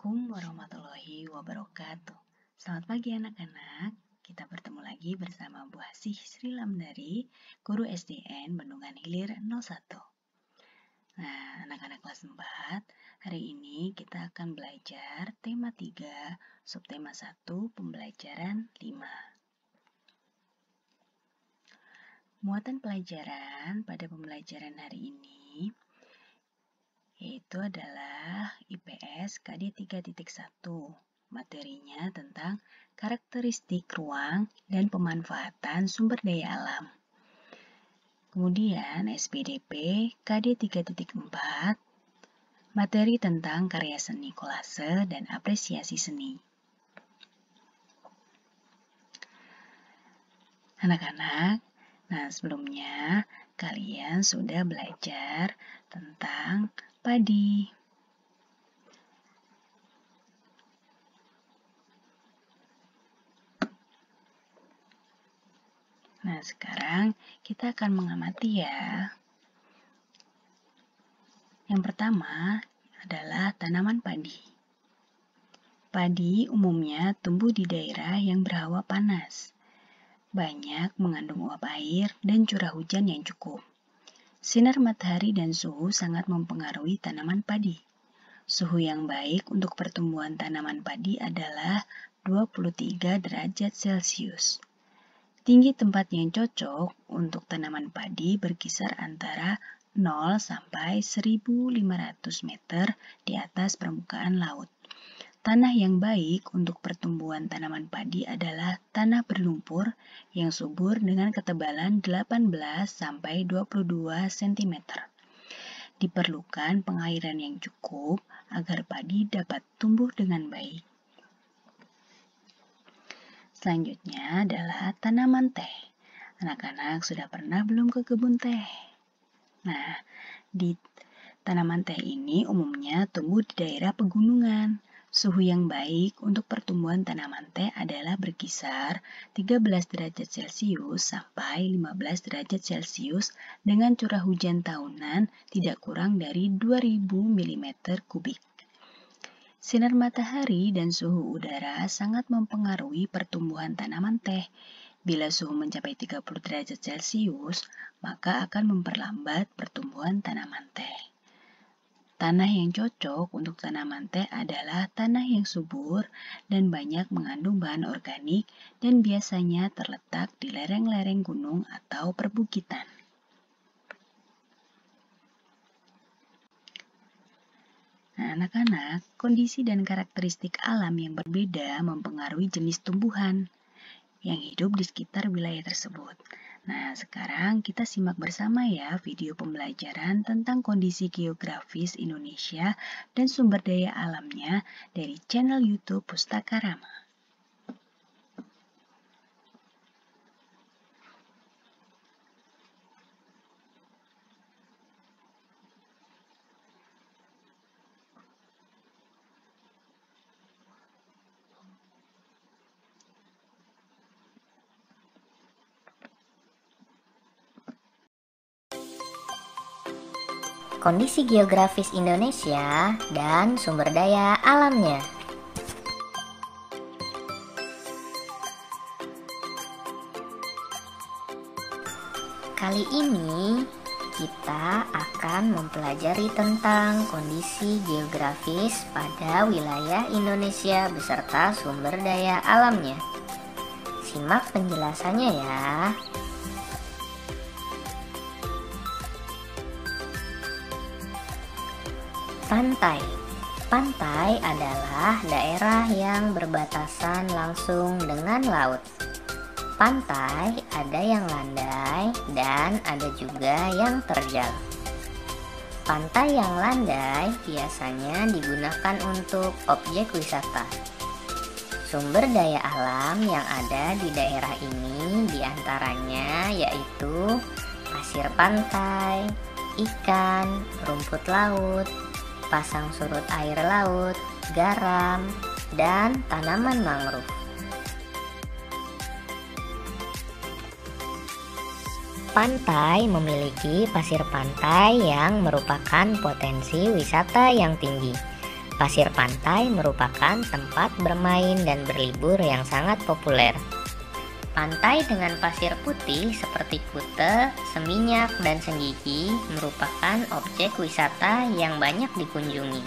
Assalamualaikum warahmatullahi wabarakatuh. Selamat pagi anak-anak. Kita bertemu lagi bersama Bu Hasih Sri Lamdari, Guru SDN Bendungan Hilir 01. Nah, anak-anak kelas 4, hari ini kita akan belajar tema 3, subtema 1, pembelajaran 5. Muatan pelajaran pada pembelajaran hari ini yaitu adalah IPS KD 3.1. Materinya tentang karakteristik ruang dan pemanfaatan sumber daya alam. Kemudian SPDP KD 3.4, materi tentang karya seni kolase dan apresiasi seni. Anak-anak, nah sebelumnya kalian sudah belajar tentang padi. Nah, sekarang kita akan mengamati ya. Yang pertama adalah tanaman padi. Padi umumnya tumbuh di daerah yang berhawa panas. Banyak mengandung uap air dan curah hujan yang cukup. Sinar matahari dan suhu sangat mempengaruhi tanaman padi. Suhu yang baik untuk pertumbuhan tanaman padi adalah 23 derajat Celcius. Tinggi tempat yang cocok untuk tanaman padi berkisar antara 0 sampai 1.500 meter di atas permukaan laut. Tanah yang baik untuk pertumbuhan tanaman padi adalah tanah berlumpur yang subur dengan ketebalan 18 sampai 22 cm. Diperlukan pengairan yang cukup agar padi dapat tumbuh dengan baik. Selanjutnya adalah tanaman teh. Anak-anak sudah pernah belum ke kebun teh? Nah, di tanaman teh ini umumnya tumbuh di daerah pegunungan. Suhu yang baik untuk pertumbuhan tanaman teh adalah berkisar 13 derajat Celcius sampai 15 derajat Celcius dengan curah hujan tahunan tidak kurang dari 2000 mm kubik. Sinar matahari dan suhu udara sangat mempengaruhi pertumbuhan tanaman teh. Bila suhu mencapai 30 derajat Celcius, maka akan memperlambat pertumbuhan tanaman teh. Tanah yang cocok untuk tanaman teh adalah tanah yang subur dan banyak mengandung bahan organik dan biasanya terletak di lereng-lereng gunung atau perbukitan. Nah, anak-anak, kondisi dan karakteristik alam yang berbeda mempengaruhi jenis tumbuhan yang hidup di sekitar wilayah tersebut. Nah, sekarang kita simak bersama ya video pembelajaran tentang kondisi geografis Indonesia dan sumber daya alamnya dari channel YouTube Pustaka Rama. Kondisi geografis Indonesia dan sumber daya alamnya. Kali ini kita akan mempelajari tentang kondisi geografis pada wilayah Indonesia beserta sumber daya alamnya. Simak penjelasannya ya. Pantai. Pantai adalah daerah yang berbatasan langsung dengan laut. Pantai ada yang landai dan ada juga yang terjal. Pantai yang landai biasanya digunakan untuk objek wisata. Sumber daya alam yang ada di daerah ini diantaranya yaitu pasir pantai, ikan, rumput laut, pasang surut air laut, garam, dan tanaman mangrove. Pantai memiliki pasir pantai yang merupakan potensi wisata yang tinggi. Pasir pantai merupakan tempat bermain dan berlibur yang sangat populer. Pantai dengan pasir putih seperti Kute, Seminyak, dan Senggigi merupakan objek wisata yang banyak dikunjungi.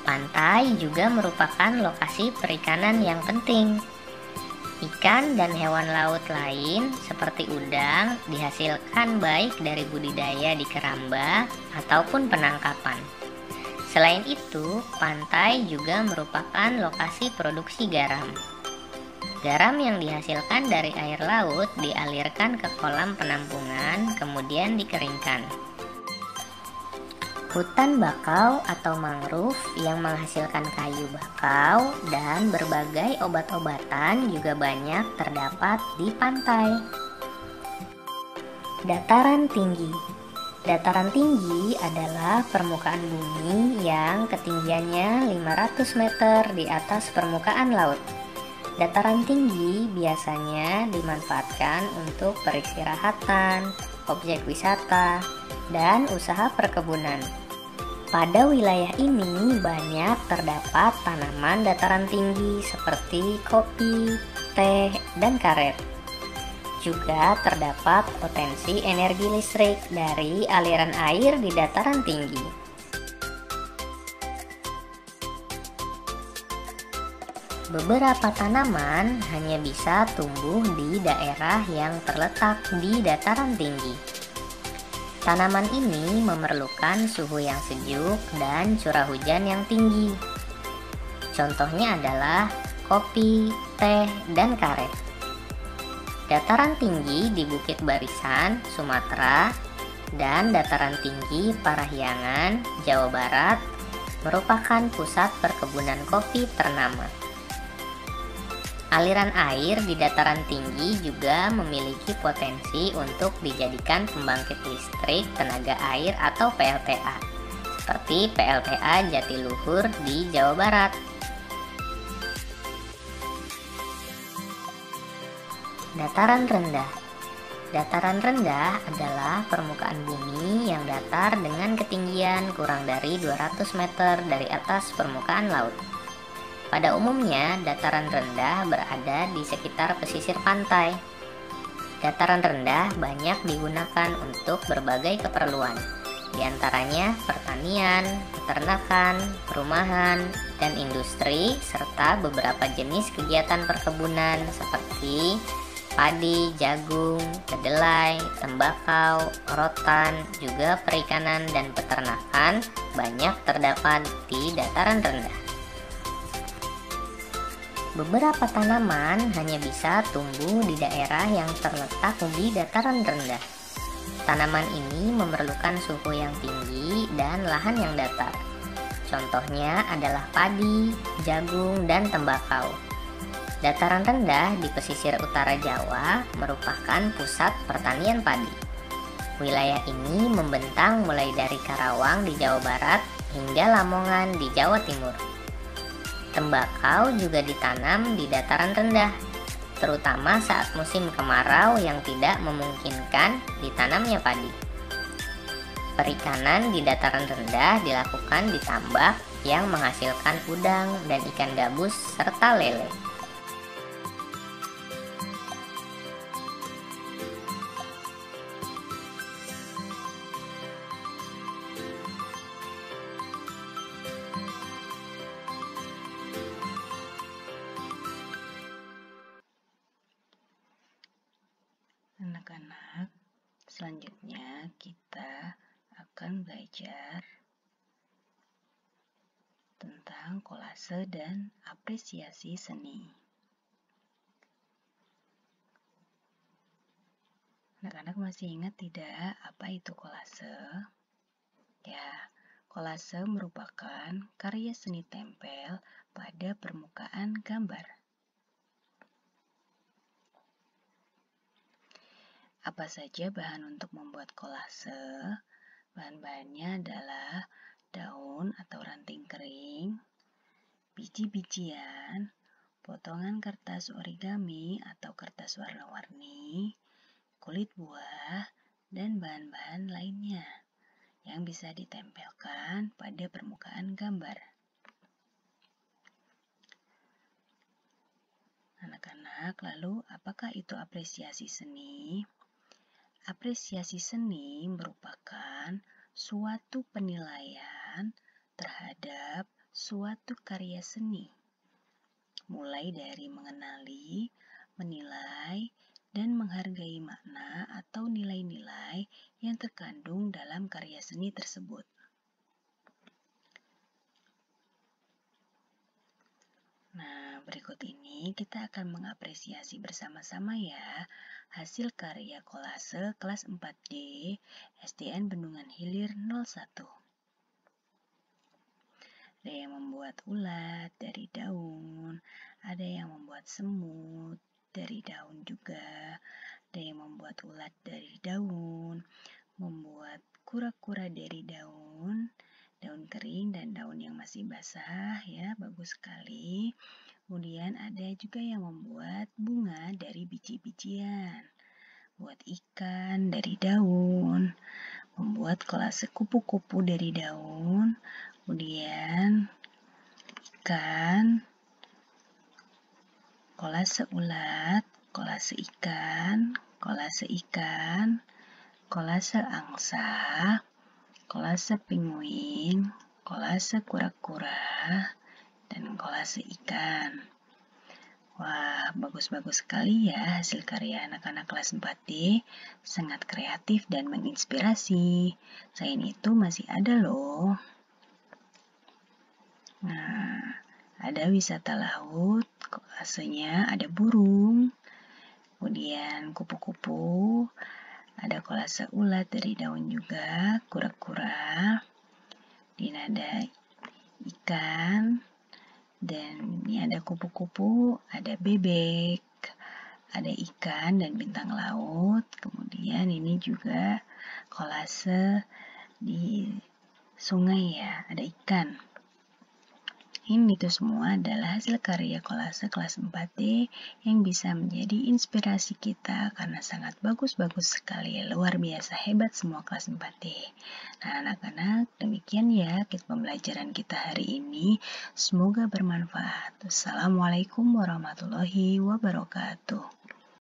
Pantai juga merupakan lokasi perikanan yang penting. Ikan dan hewan laut lain seperti udang dihasilkan baik dari budidaya di keramba ataupun penangkapan. Selain itu, pantai juga merupakan lokasi produksi garam. Garam yang dihasilkan dari air laut dialirkan ke kolam penampungan, kemudian dikeringkan. Hutan bakau atau mangrove yang menghasilkan kayu bakau dan berbagai obat-obatan juga banyak terdapat di pantai. Dataran tinggi. Dataran tinggi adalah permukaan bumi yang ketinggiannya 500 meter di atas permukaan laut. Dataran tinggi biasanya dimanfaatkan untuk peristirahatan, objek wisata, dan usaha perkebunan. Pada wilayah ini banyak terdapat tanaman dataran tinggi seperti kopi, teh, dan karet. Juga terdapat potensi energi listrik dari aliran air di dataran tinggi. Beberapa tanaman hanya bisa tumbuh di daerah yang terletak di dataran tinggi. Tanaman ini memerlukan suhu yang sejuk dan curah hujan yang tinggi. Contohnya adalah kopi, teh, dan karet. Dataran tinggi di Bukit Barisan, Sumatera, dan dataran tinggi Parahyangan, Jawa Barat merupakan pusat perkebunan kopi ternama. Aliran air di dataran tinggi juga memiliki potensi untuk dijadikan pembangkit listrik tenaga air atau PLTA, seperti PLTA Jatiluhur di Jawa Barat. Dataran rendah. Dataran rendah adalah permukaan bumi yang datar dengan ketinggian kurang dari 200 meter dari atas permukaan laut. Pada umumnya, dataran rendah berada di sekitar pesisir pantai. Dataran rendah banyak digunakan untuk berbagai keperluan, di antaranya pertanian, peternakan, perumahan, dan industri, serta beberapa jenis kegiatan perkebunan seperti padi, jagung, kedelai, tembakau, rotan, juga perikanan dan peternakan banyak terdapat di dataran rendah. Beberapa tanaman hanya bisa tumbuh di daerah yang terletak di dataran rendah. Tanaman ini memerlukan suhu yang tinggi dan lahan yang datar. Contohnya adalah padi, jagung, dan tembakau. Dataran rendah di pesisir utara Jawa merupakan pusat pertanian padi. Wilayah ini membentang mulai dari Karawang di Jawa Barat hingga Lamongan di Jawa Timur. Tembakau juga ditanam di dataran rendah, terutama saat musim kemarau yang tidak memungkinkan ditanamnya padi. Perikanan di dataran rendah dilakukan di tambak yang menghasilkan udang dan ikan gabus serta lele. Anak-anak, selanjutnya kita akan belajar tentang kolase dan apresiasi seni. Anak-anak masih ingat tidak apa itu kolase? Ya, kolase merupakan karya seni tempel pada permukaan gambar. Apa saja bahan untuk membuat kolase? Bahan-bahannya adalah daun atau ranting kering, biji-bijian, potongan kertas origami atau kertas warna-warni, kulit buah, dan bahan-bahan lainnya yang bisa ditempelkan pada permukaan gambar. anak-anak, lalu apakah itu apresiasi seni? Apresiasi seni merupakan suatu penilaian terhadap suatu karya seni, mulai dari mengenali, menilai, dan menghargai makna atau nilai-nilai yang terkandung dalam karya seni tersebut. Nah, berikut ini kita akan mengapresiasi bersama-sama ya hasil karya kolase kelas 4D SDN Bendungan Hilir 01. Ada yang membuat ulat dari daun, ada yang membuat semut dari daun juga, ada yang membuat ulat dari daun, membuat kura-kura dari daun kering dan daun yang masih basah ya, bagus sekali. Kemudian ada juga yang membuat bunga dari biji-bijian, buat ikan dari daun, membuat kolase kupu-kupu dari daun, kemudian ikan, kolase ulat, kolase ikan, kolase angsa, kolase penguin, kolase kura-kura, dan kolase ikan. Wah, bagus-bagus sekali ya hasil karya anak-anak kelas 4D, sangat kreatif dan menginspirasi. Selain itu masih ada loh. Nah, ada wisata laut, kolasenya ada burung, kemudian kupu-kupu, ada kolase ulat dari daun juga, kura-kura, dan ada ikan, dan ini ada kupu-kupu, ada bebek, ada ikan dan bintang laut. Kemudian ini juga kolase di sungai ya, ada ikan. Ini itu semua adalah hasil karya kolase kelas 4D yang bisa menjadi inspirasi kita karena sangat bagus-bagus sekali, luar biasa hebat semua kelas 4D. Nah, anak-anak, demikian ya pembelajaran kita hari ini. Semoga bermanfaat. Wassalamualaikum warahmatullahi wabarakatuh.